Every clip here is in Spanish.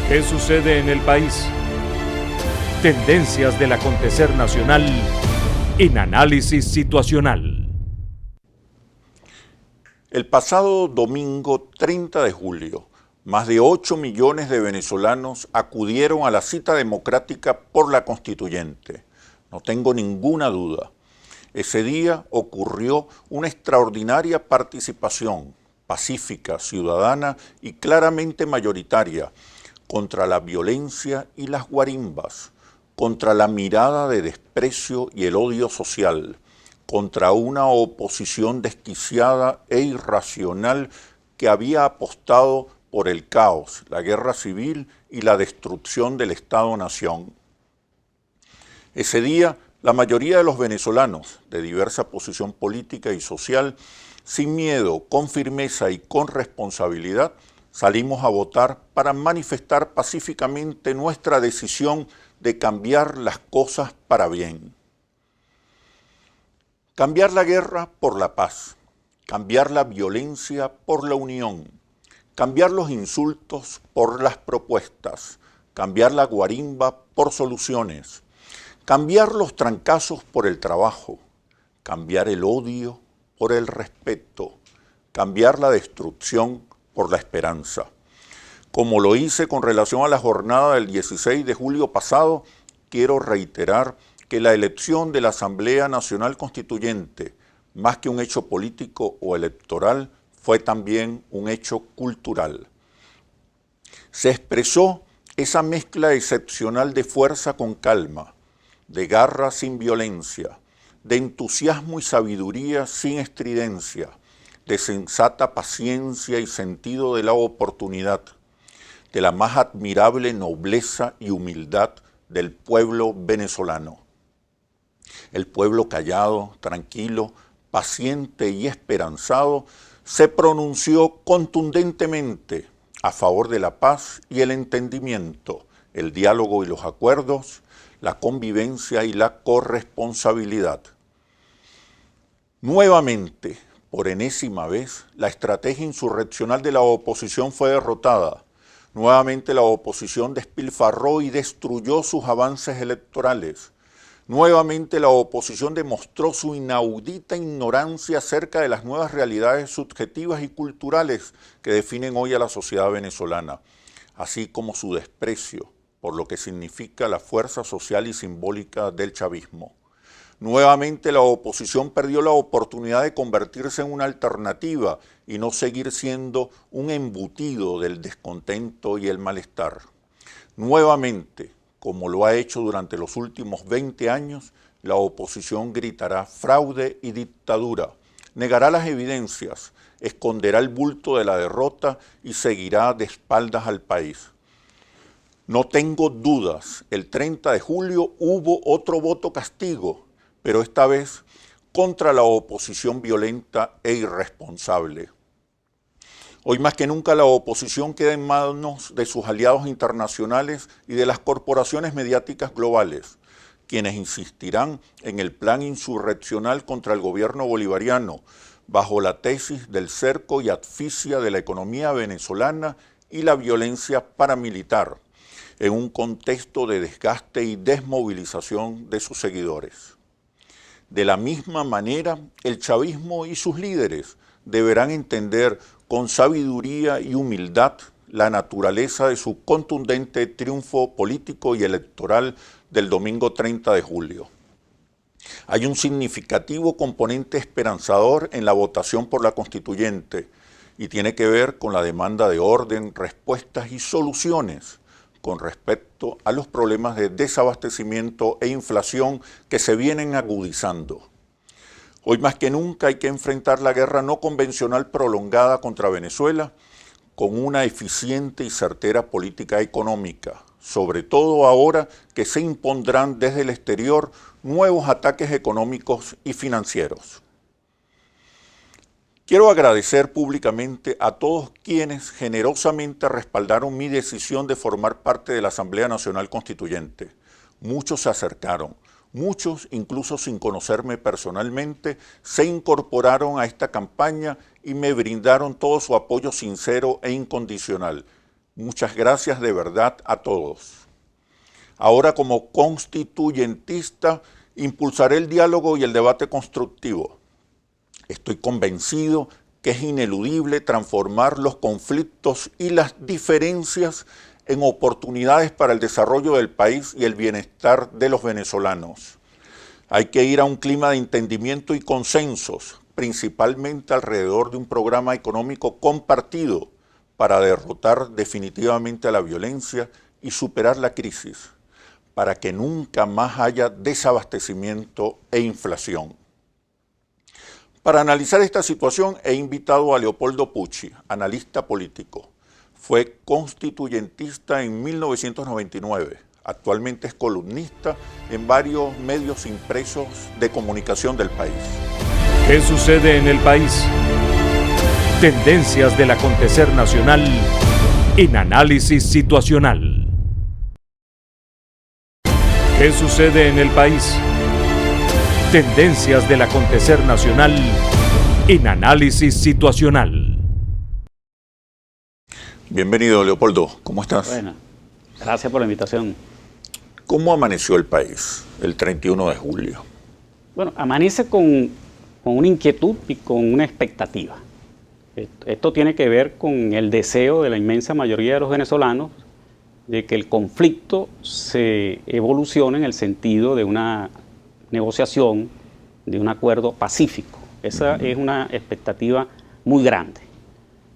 ¿Qué sucede en el país? Tendencias del acontecer nacional en Análisis Situacional. El pasado domingo 30 de julio, más de 8 millones de venezolanos acudieron a la cita democrática por la Constituyente. No tengo ninguna duda. Ese día ocurrió una extraordinaria participación, pacífica, ciudadana y claramente mayoritaria, contra la violencia y las guarimbas, contra la mirada de desprecio y el odio social, contra una oposición desquiciada e irracional que había apostado por el caos, la guerra civil y la destrucción del Estado-Nación. Ese día, la mayoría de los venezolanos, de diversa posición política y social, sin miedo, con firmeza y con responsabilidad, salimos a votar para manifestar pacíficamente nuestra decisión de cambiar las cosas para bien. Cambiar la guerra por la paz, cambiar la violencia por la unión, cambiar los insultos por las propuestas, cambiar la guarimba por soluciones, cambiar los trancazos por el trabajo, cambiar el odio por el respeto, cambiar la destrucción por la esperanza. Como lo hice con relación a la jornada del 16 de julio pasado, quiero reiterar que la elección de la Asamblea Nacional Constituyente, más que un hecho político o electoral, fue también un hecho cultural. Se expresó esa mezcla excepcional de fuerza con calma, de garra sin violencia, de entusiasmo y sabiduría sin estridencia, de sensata paciencia y sentido de la oportunidad, de la más admirable nobleza y humildad del pueblo venezolano. El pueblo callado, tranquilo, paciente y esperanzado se pronunció contundentemente a favor de la paz y el entendimiento, el diálogo y los acuerdos, la convivencia y la corresponsabilidad. Nuevamente, por enésima vez, la estrategia insurreccional de la oposición fue derrotada. Nuevamente la oposición despilfarró y destruyó sus avances electorales. Nuevamente la oposición demostró su inaudita ignorancia acerca de las nuevas realidades subjetivas y culturales que definen hoy a la sociedad venezolana, así como su desprecio por lo que significa la fuerza social y simbólica del chavismo. Nuevamente la oposición perdió la oportunidad de convertirse en una alternativa y no seguir siendo un embutido del descontento y el malestar. Nuevamente, como lo ha hecho durante los últimos 20 años, la oposición gritará fraude y dictadura, negará las evidencias, esconderá el bulto de la derrota y seguirá de espaldas al país. No tengo dudas, el 30 de julio hubo otro voto castigo, pero esta vez contra la oposición violenta e irresponsable. Hoy más que nunca la oposición queda en manos de sus aliados internacionales y de las corporaciones mediáticas globales, quienes insistirán en el plan insurreccional contra el gobierno bolivariano, bajo la tesis del cerco y asfixia de la economía venezolana y la violencia paramilitar, en un contexto de desgaste y desmovilización de sus seguidores. De la misma manera, el chavismo y sus líderes deberán entender con sabiduría y humildad la naturaleza de su contundente triunfo político y electoral del domingo 30 de julio. Hay un significativo componente esperanzador en la votación por la Constituyente y tiene que ver con la demanda de orden, respuestas y soluciones con respecto a los problemas de desabastecimiento e inflación que se vienen agudizando. Hoy más que nunca hay que enfrentar la guerra no convencional prolongada contra Venezuela con una eficiente y certera política económica, sobre todo ahora que se impondrán desde el exterior nuevos ataques económicos y financieros. Quiero agradecer públicamente a todos quienes generosamente respaldaron mi decisión de formar parte de la Asamblea Nacional Constituyente. Muchos se acercaron, muchos, incluso sin conocerme personalmente, se incorporaron a esta campaña y me brindaron todo su apoyo sincero e incondicional. Muchas gracias de verdad a todos. Ahora, como constituyentista, impulsaré el diálogo y el debate constructivo. Estoy convencido que es ineludible transformar los conflictos y las diferencias en oportunidades para el desarrollo del país y el bienestar de los venezolanos. Hay que ir a un clima de entendimiento y consensos, principalmente alrededor de un programa económico compartido para derrotar definitivamente a la violencia y superar la crisis, para que nunca más haya desabastecimiento e inflación. Para analizar esta situación he invitado a Leopoldo Pucci, analista político. Fue constituyentista en 1999. Actualmente es columnista en varios medios impresos de comunicación del país. ¿Qué sucede en el país? Tendencias del acontecer nacional en análisis situacional. ¿Qué sucede en el país? Tendencias del acontecer nacional en análisis situacional. Bienvenido, Leopoldo. ¿Cómo estás? Bueno, gracias por la invitación. ¿Cómo amaneció el país el 31 de julio? Bueno, amanece con una inquietud y con una expectativa. Esto tiene que ver con el deseo de la inmensa mayoría de los venezolanos de que el conflicto se evolucione en el sentido de una negociación, de un acuerdo pacífico. Esa es una expectativa muy grande.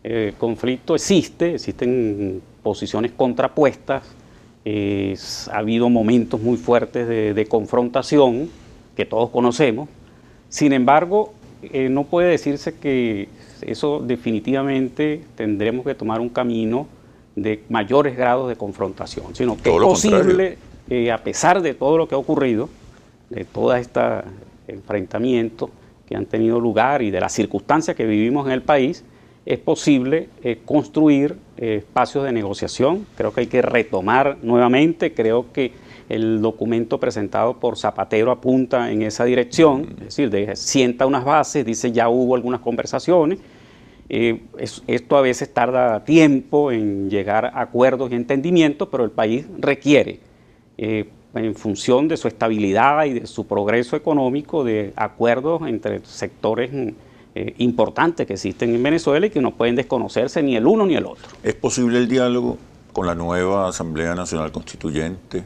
El conflicto existen posiciones contrapuestas, ha habido momentos muy fuertes de confrontación que todos conocemos. Sin embargo, no puede decirse que eso definitivamente tendremos que tomar un camino de mayores grados de confrontación, sino que es posible, a pesar de todo lo que ha ocurrido, de todos estos enfrentamientos que han tenido lugar y de las circunstancias que vivimos en el país, es posible construir espacios de negociación. Creo que hay que retomar nuevamente, creo que el documento presentado por Zapatero apunta en esa dirección, es decir, sienta unas bases, dice ya hubo algunas conversaciones. Esto a veces tarda tiempo en llegar a acuerdos y entendimientos, pero el país requiere, en función de su estabilidad y de su progreso económico, de acuerdos entre sectores importantes que existen en Venezuela y que no pueden desconocerse ni el uno ni el otro. ¿Es posible el diálogo con la nueva Asamblea Nacional Constituyente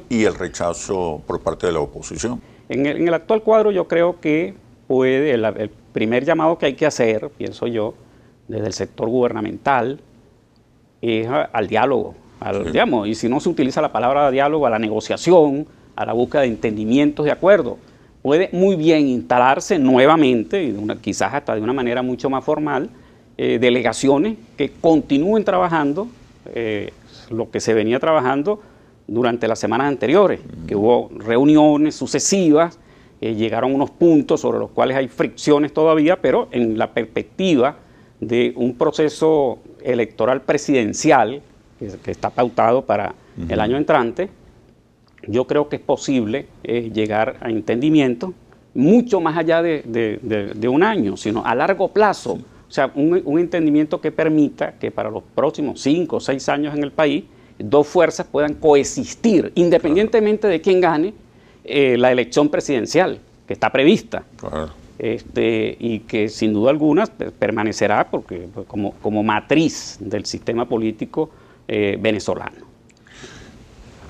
y el rechazo por parte de la oposición? En el actual cuadro yo creo que el primer llamado que hay que hacer, pienso yo, desde el sector gubernamental, es al diálogo, digamos, y si no se utiliza la palabra diálogo, a la negociación, a la búsqueda de entendimientos, de acuerdos. Puede muy bien instalarse nuevamente, quizás hasta de una manera mucho más formal, delegaciones que continúen trabajando lo que se venía trabajando durante las semanas anteriores, que hubo reuniones sucesivas, llegaron unos puntos sobre los cuales hay fricciones todavía, pero en la perspectiva de un proceso electoral presidencial que está pautado para el año entrante, yo creo que es posible llegar a entendimiento mucho más allá de un año, sino a largo plazo. O sea, un entendimiento que permita que para los próximos 5 o 6 años en el país, dos fuerzas puedan coexistir, independientemente de quién gane la elección presidencial, que está prevista. Claro. Y que sin duda alguna permanecerá porque, como matriz del sistema político venezolano.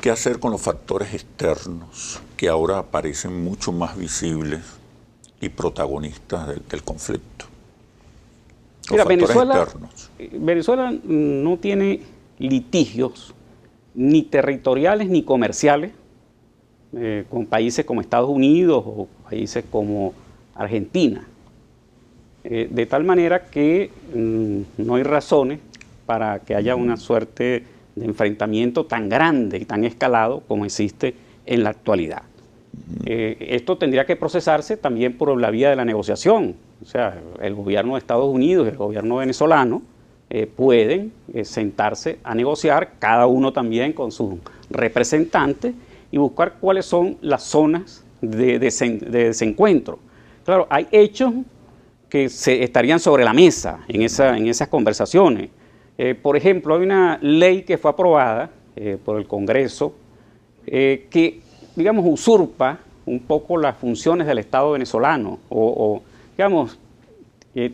¿Qué hacer con los factores externos que ahora aparecen mucho más visibles y protagonistas del conflicto? Mira, Venezuela no tiene litigios ni territoriales ni comerciales con países como Estados Unidos o países como Argentina. De tal manera que no hay razones para que haya una suerte de enfrentamiento tan grande y tan escalado como existe en la actualidad. Esto tendría que procesarse también por la vía de la negociación. O sea, el gobierno de Estados Unidos y el gobierno venezolano pueden sentarse a negociar, cada uno también con sus representantes, y buscar cuáles son las zonas de desencuentro. Claro, hay hechos que estarían sobre la mesa en esas conversaciones. Por ejemplo, hay una ley que fue aprobada por el Congreso que, digamos, usurpa un poco las funciones del Estado venezolano o digamos,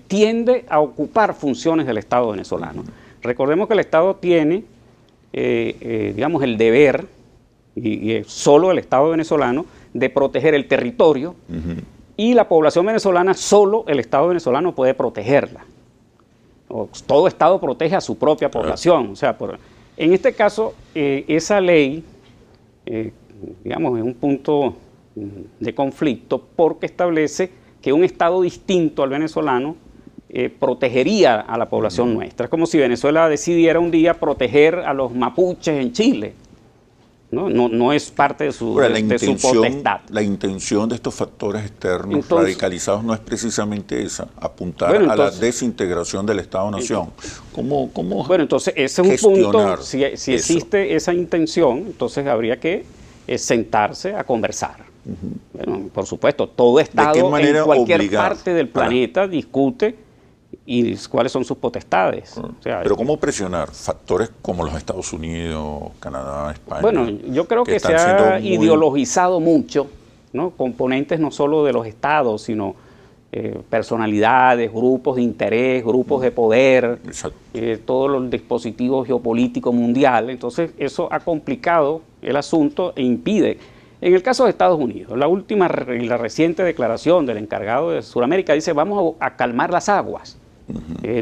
tiende a ocupar funciones del Estado venezolano. Recordemos que el Estado tiene, digamos, el deber, y es solo el Estado venezolano, de proteger el territorio, y la población venezolana, solo el Estado venezolano puede protegerla. Todo Estado protege a su propia población. O sea, en este caso, esa ley, digamos, es un punto de conflicto porque establece que un Estado distinto al venezolano protegería a la población nuestra. Es como si Venezuela decidiera un día proteger a los mapuches en Chile. No es parte de su potestad. La intención de estos factores externos radicalizados no es precisamente esa, apuntar a la desintegración del Estado-nación. ¿Cómo bueno, entonces ese es un punto, si existe esa intención, entonces habría que sentarse a conversar. Bueno, por supuesto, todo Estado en cualquier parte del planeta discute y cuáles son sus potestades. O sea, pero ¿cómo presionar factores como los Estados Unidos, Canadá, España? Bueno, yo creo que se ha ideologizado mucho, ¿no? Componentes no solo de los Estados, sino personalidades, grupos de interés, grupos de poder, todos los dispositivos geopolíticos mundiales. Entonces eso ha complicado el asunto e impide. En el caso de Estados Unidos, la reciente declaración del encargado de Sudamérica dice: vamos a calmar las aguas.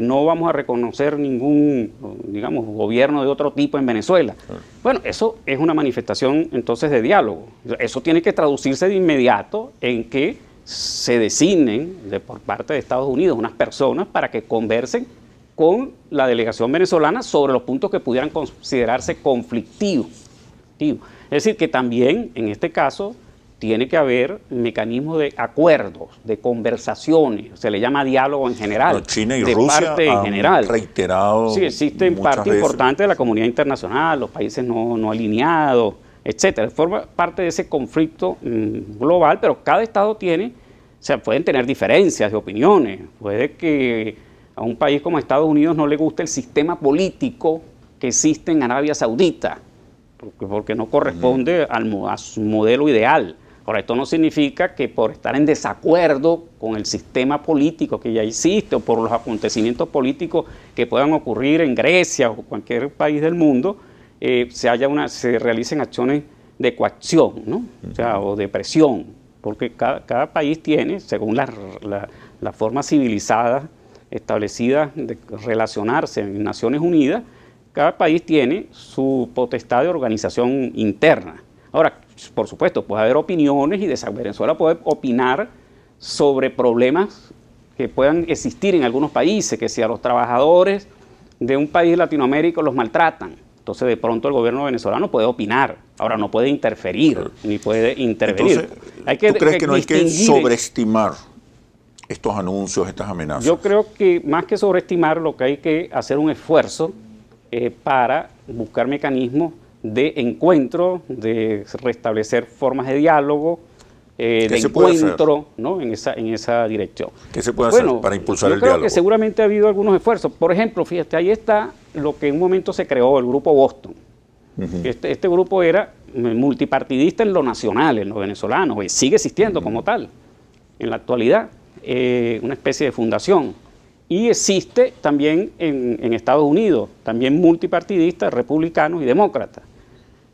No vamos a reconocer ningún, digamos, gobierno de otro tipo en Venezuela. Bueno, eso es una manifestación entonces de diálogo. Eso tiene que traducirse de inmediato en que se designen por parte de Estados Unidos unas personas para que conversen con la delegación venezolana sobre los puntos que pudieran considerarse conflictivos. Es decir, que también en este caso tiene que haber mecanismos de acuerdos, de conversaciones, se le llama diálogo en general. Pero China y Rusia han reiterado. Sí, existe parte importante de la comunidad internacional, los países no alineados, etcétera. Forma parte de ese conflicto global, pero cada Estado tiene, o sea, pueden tener diferencias de opiniones. Puede que a un país como Estados Unidos no le guste el sistema político que existe en Arabia Saudita, porque no corresponde a su modelo ideal. Ahora, esto no significa que por estar en desacuerdo con el sistema político que ya existe o por los acontecimientos políticos que puedan ocurrir en Grecia o cualquier país del mundo, se realicen acciones de coacción, ¿no? O sea, o de presión, porque cada país tiene, según la forma civilizada establecida de relacionarse en Naciones Unidas, cada país tiene su potestad de organización interna. Ahora, por supuesto, puede haber opiniones y Venezuela puede opinar sobre problemas que puedan existir en algunos países, que si a los trabajadores de un país latinoamericano los maltratan, entonces de pronto el gobierno venezolano puede opinar. Ahora no puede interferir, ni puede intervenir. Entonces, ¿tú crees que no hay que sobreestimar estos anuncios, estas amenazas? Yo creo que más que sobreestimar, lo que hay que hacer un esfuerzo para buscar mecanismos de encuentro, de restablecer formas de diálogo, de encuentro, ¿no? en esa dirección. ¿Qué se puede hacer para impulsar el diálogo? Yo creo que seguramente ha habido algunos esfuerzos. Por ejemplo, fíjate, ahí está lo que en un momento se creó, el Grupo Boston. Este grupo era multipartidista en lo nacional, en lo venezolano, y sigue existiendo como tal, en la actualidad, una especie de fundación. Y existe también en Estados Unidos, también multipartidista, republicanos y demócratas.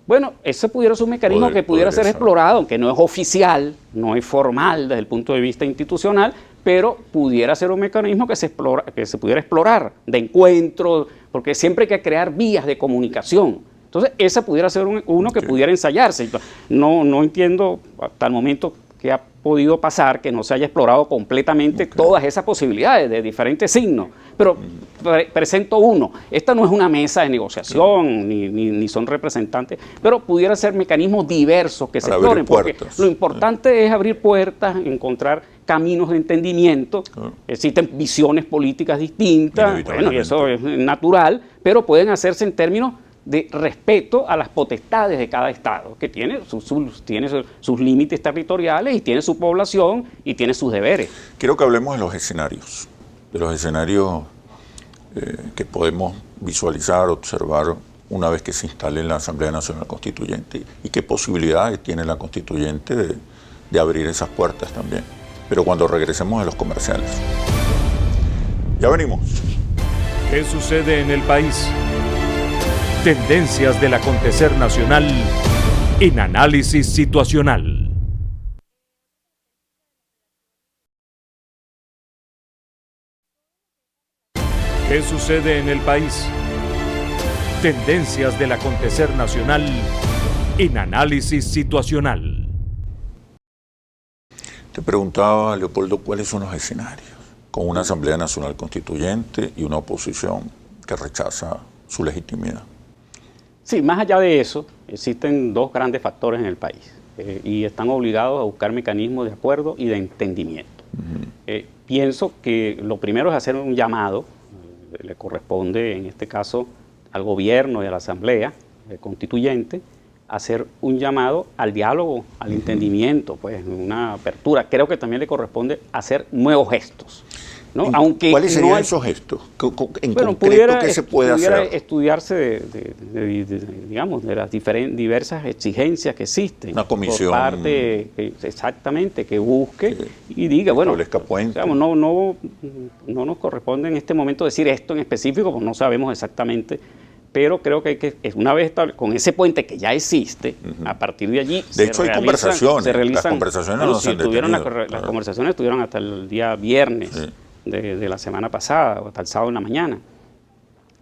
Bueno, ese pudiera ser un mecanismo que pudiera ser explorado, aunque no es oficial, no es formal desde el punto de vista institucional, pero pudiera ser un mecanismo que se pudiera explorar, de encuentro, porque siempre hay que crear vías de comunicación. Entonces, ese pudiera ser uno que pudiera ensayarse. No entiendo hasta el momento qué ha podido pasar que no se haya explorado completamente todas esas posibilidades de diferentes signos. Pero presento uno. Esta no es una mesa de negociación, ni son representantes, pero pudiera ser mecanismos diversos que se exploren, porque lo importante es abrir puertas, encontrar caminos de entendimiento. Existen visiones políticas distintas, bueno, y eso es natural, pero pueden hacerse en términos de respeto a las potestades de cada Estado, que tiene sus límites territoriales y tiene su población y tiene sus deberes. Quiero que hablemos de los escenarios que podemos visualizar, observar una vez que se instale en la Asamblea Nacional Constituyente, y qué posibilidades tiene la Constituyente de abrir esas puertas también. Pero cuando regresemos a los comerciales. Ya venimos. ¿Qué sucede en el país? Tendencias del acontecer nacional en Análisis Situacional. ¿Qué sucede en el país? Tendencias del acontecer nacional en Análisis Situacional. Te preguntaba, Leopoldo, ¿cuáles son los escenarios con una Asamblea Nacional Constituyente y una oposición que rechaza su legitimidad? Sí, más allá de eso, existen dos grandes factores en el país y están obligados a buscar mecanismos de acuerdo y de entendimiento. Pienso que lo primero es hacer un llamado, le corresponde en este caso al gobierno y a la Asamblea Constituyente, hacer un llamado al diálogo, al entendimiento, pues una apertura. Creo que también le corresponde hacer nuevos gestos, ¿no? Aunque ¿cuáles serían no esos gestos? En concreto, ¿qué se puede hacer? Estudiarse digamos, de las diversas exigencias que existen. Una comisión. Por parte, exactamente, que busque y diga, bueno, digamos, no nos corresponde en este momento decir esto en específico, porque no sabemos exactamente. Pero creo que hay que, una vez con ese puente que ya existe, a partir de allí de hecho hay conversaciones, las conversaciones no se han detenido. Las conversaciones estuvieron hasta el día viernes de la semana pasada, o hasta el sábado en la mañana.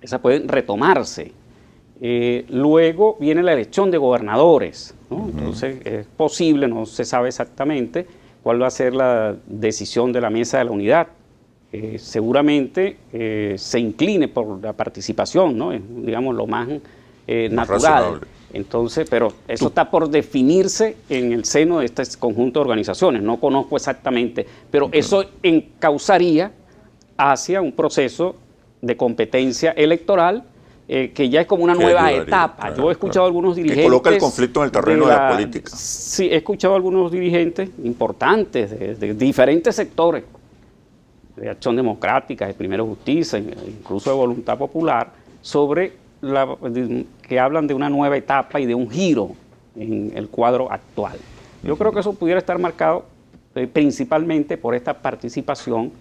Esas pueden retomarse. Luego viene la elección de gobernadores, ¿no? Entonces es posible, no se sabe exactamente cuál va a ser la decisión de la Mesa de la Unidad. Seguramente se incline por la participación, ¿no? Es, digamos, lo más natural. Razonable. Entonces, pero eso está por definirse en el seno de este conjunto de organizaciones. No conozco exactamente, pero eso encauzaría hacia un proceso de competencia electoral que ya es como una nueva etapa. Yo he escuchado a algunos dirigentes... Que coloca el conflicto en el terreno de la política. Sí, he escuchado a algunos dirigentes importantes de diferentes sectores, de Acción Democrática, de Primero Justicia, incluso de Voluntad Popular, que hablan de una nueva etapa y de un giro en el cuadro actual. Yo creo que eso pudiera estar marcado principalmente por esta participación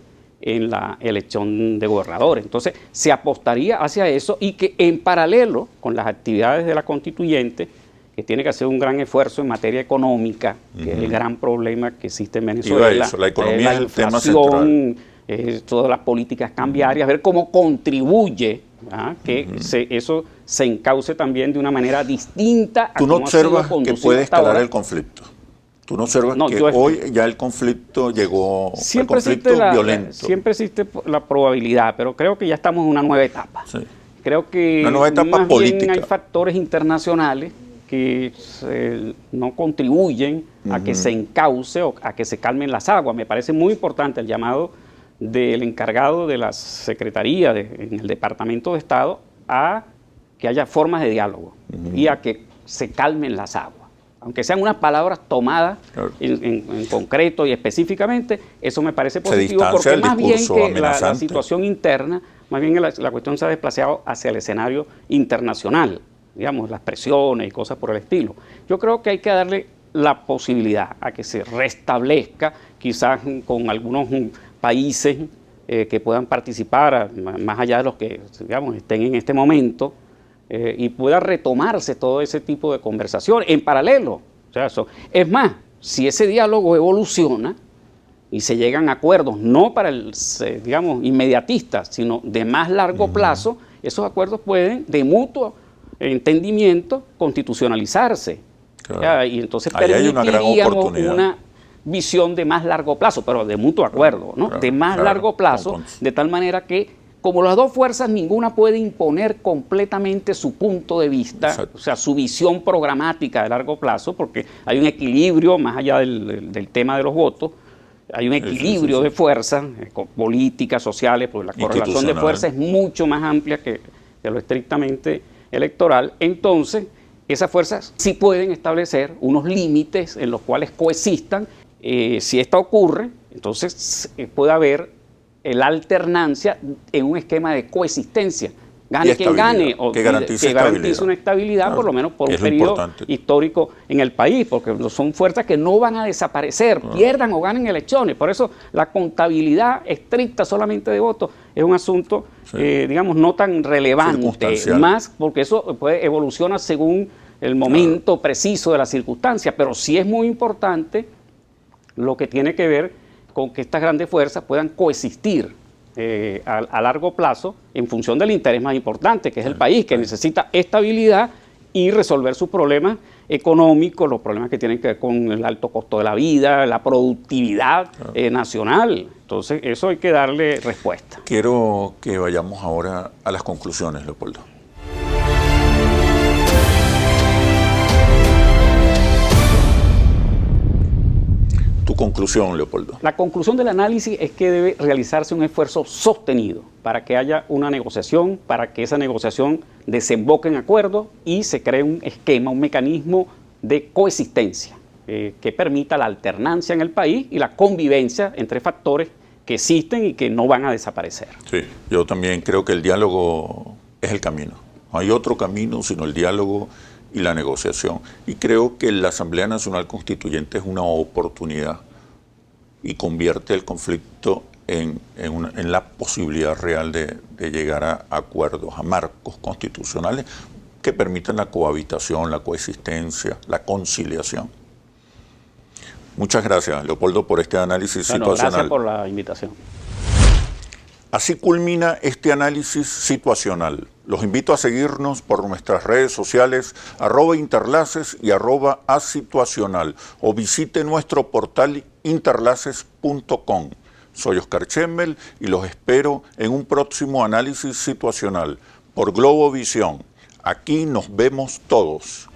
en la elección de gobernadores. Entonces, se apostaría hacia eso y que en paralelo con las actividades de la constituyente, que tiene que hacer un gran esfuerzo en materia económica, que es el gran problema que existe en Venezuela, la economía es el tema central. Todas las políticas cambiarias, ver cómo contribuye que eso se encauce también de una manera distinta. ¿Tú no observas que puede escalar el conflicto? ¿Tú no observas que hoy ya el conflicto llegó al conflicto violento? Siempre existe la probabilidad, pero creo que ya estamos en una nueva etapa. Sí. Creo que una nueva etapa más política. Bien hay factores internacionales que no contribuyen a que se encauce o a que se calmen las aguas. Me parece muy importante el llamado del encargado de la Secretaría en el Departamento de Estado a que haya formas de diálogo y a que se calmen las aguas. Aunque sean unas palabras tomadas en concreto y específicamente, eso me parece positivo, porque más bien que la situación interna, más bien la cuestión se ha desplazado hacia el escenario internacional, digamos, las presiones y cosas por el estilo. Yo creo que hay que darle la posibilidad a que se restablezca, quizás con algunos países que puedan participar, más allá de los que, digamos, estén en este momento, y pueda retomarse todo ese tipo de conversación en paralelo. O sea, es más, si ese diálogo evoluciona y se llegan a acuerdos, no para digamos, inmediatistas, sino de más largo plazo, esos acuerdos pueden, de mutuo entendimiento, constitucionalizarse. Claro. Y entonces permitiríamos una visión de más largo plazo, pero de mutuo acuerdo, ¿no? Claro, de más largo plazo, de tal manera que, como las dos fuerzas, ninguna puede imponer completamente su punto de vista, o sea, su visión programática de largo plazo, porque hay un equilibrio, más allá del tema de los votos, hay un equilibrio de fuerzas políticas, sociales, porque la correlación de fuerzas es mucho más amplia que lo estrictamente electoral. Entonces, esas fuerzas sí pueden establecer unos límites en los cuales coexistan. Si esto ocurre, entonces puede haber la alternancia en un esquema de coexistencia. Gane quien gane, o que garantice una estabilidad, claro, por lo menos por un periodo histórico en el país, porque son fuerzas que no van a desaparecer, pierdan o ganen elecciones. Por eso la contabilidad estricta solamente de votos es un asunto, digamos, no tan relevante, más porque eso evoluciona según el momento preciso de la circunstancia, pero sí es muy importante lo que tiene que ver con que estas grandes fuerzas puedan coexistir a largo plazo en función del interés más importante, que es el país, que necesita estabilidad y resolver sus problemas económicos, los problemas que tienen que ver con el alto costo de la vida, la productividad nacional. Entonces, eso hay que darle respuesta. Quiero que vayamos ahora a las conclusiones, Leopoldo. Tu conclusión, Leopoldo. La conclusión del análisis es que debe realizarse un esfuerzo sostenido para que haya una negociación, para que esa negociación desemboque en acuerdo y se cree un esquema, un mecanismo de coexistencia que permita la alternancia en el país y la convivencia entre factores que existen y que no van a desaparecer. Sí, yo también creo que el diálogo es el camino. No hay otro camino sino el diálogo y la negociación. Y creo que la Asamblea Nacional Constituyente es una oportunidad y convierte el conflicto en la posibilidad real de llegar a acuerdos, a marcos constitucionales que permitan la cohabitación, la coexistencia, la conciliación. Muchas gracias, Leopoldo, por este análisis situacional. Gracias por la invitación. Así culmina este análisis situacional. Los invito a seguirnos por nuestras redes sociales @interlaces y @asituacional o visite nuestro portal interlaces.com. Soy Oscar Chemmel y los espero en un próximo análisis situacional por Globovisión. Aquí nos vemos todos.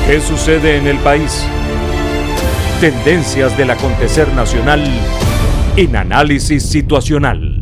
¿Qué sucede en el país? Tendencias del acontecer nacional en análisis situacional.